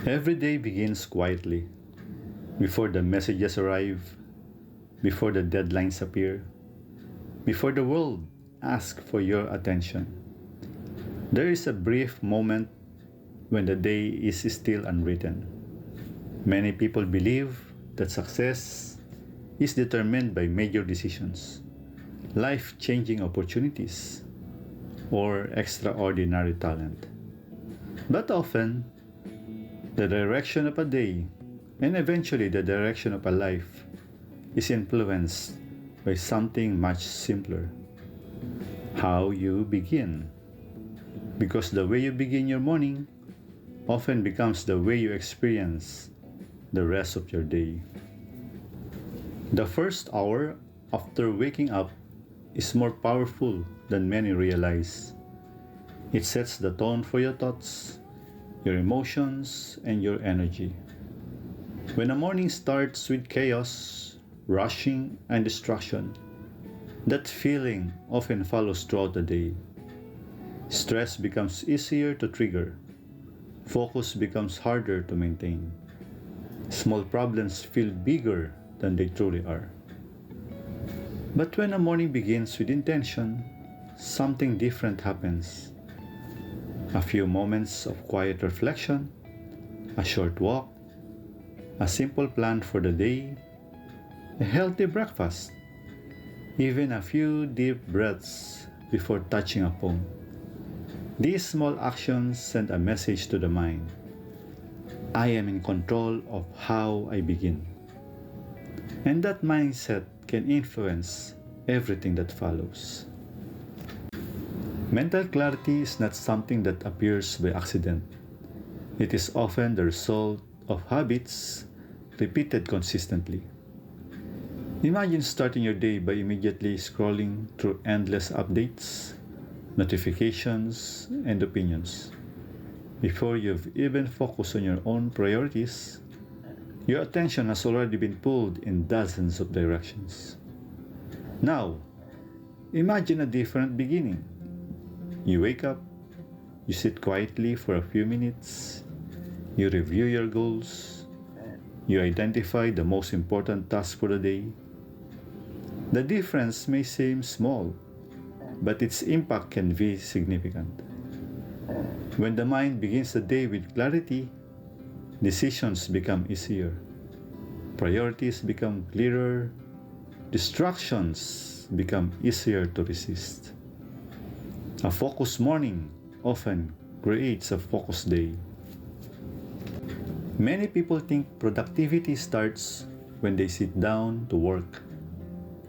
Every day begins quietly, before the messages arrive, before the deadlines appear, before the world asks for your attention. There is a brief moment when the day is still unwritten. Many people believe that success is determined by major decisions, life-changing opportunities, or extraordinary talent. But often, the direction of a day, and eventually the direction of a life, is influenced by something much simpler: how you begin. Because the way you begin your morning often becomes the way you experience the rest of your day. The first hour after waking up is more powerful than many realize. It sets the tone for your thoughts, your emotions, and your energy. When a morning starts with chaos, rushing, and distraction, that feeling often follows throughout the day. Stress becomes easier to trigger. Focus becomes harder to maintain. Small problems feel bigger than they truly are. But when a morning begins with intention, something different happens. A few moments of quiet reflection, a short walk, a simple plan for the day, a healthy breakfast, even a few deep breaths before touching a phone. These small actions send a message to the mind. I am in control of how I begin. And that mindset can influence everything that follows. Mental clarity is not something that appears by accident. It is often the result of habits repeated consistently. Imagine starting your day by immediately scrolling through endless updates, notifications, and opinions. Before you've even focused on your own priorities, your attention has already been pulled in dozens of directions. Now, imagine a different beginning. You wake up, you sit quietly for a few minutes, you review your goals, you identify the most important task for the day. The difference may seem small, but its impact can be significant. When the mind begins the day with clarity, decisions become easier, priorities become clearer, distractions become easier to resist. A focused morning often creates a focused day. Many people think productivity starts when they sit down to work.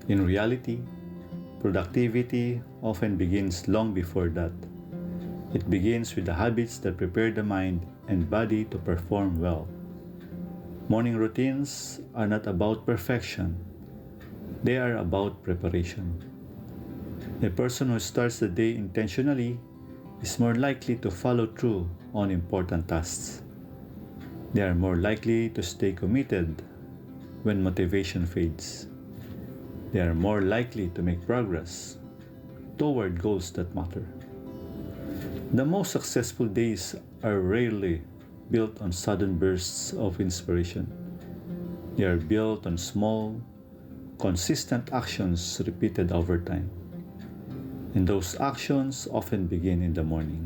In reality, productivity often begins long before that. It begins with the habits that prepare the mind and body to perform well. Morning routines are not about perfection. They are about preparation. A person who starts the day intentionally is more likely to follow through on important tasks. They are more likely to stay committed when motivation fades. They are more likely to make progress toward goals that matter. The most successful days are rarely built on sudden bursts of inspiration. They are built on small, consistent actions repeated over time. And those actions often begin in the morning.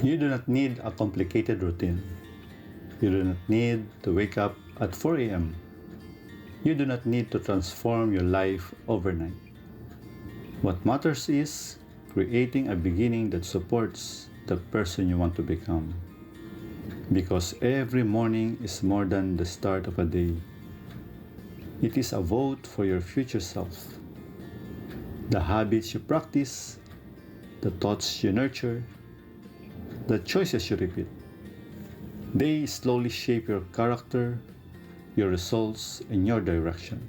You do not need a complicated routine. You do not need to wake up at 4 a.m. You do not need to transform your life overnight. What matters is creating a beginning that supports the person you want to become. Because every morning is more than the start of a day. It is a vote for your future self. The habits you practice, the thoughts you nurture, the choices you repeat. They slowly shape your character, your results, and your direction.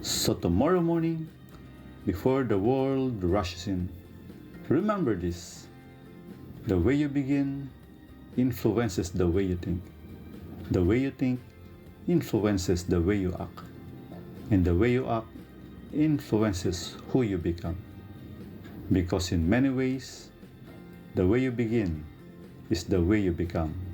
So tomorrow morning, before the world rushes in, remember this: the way you begin influences the way you think. The way you think influences the way you act. And the way you act influences who you become. Because in many ways, the way you begin is the way you become.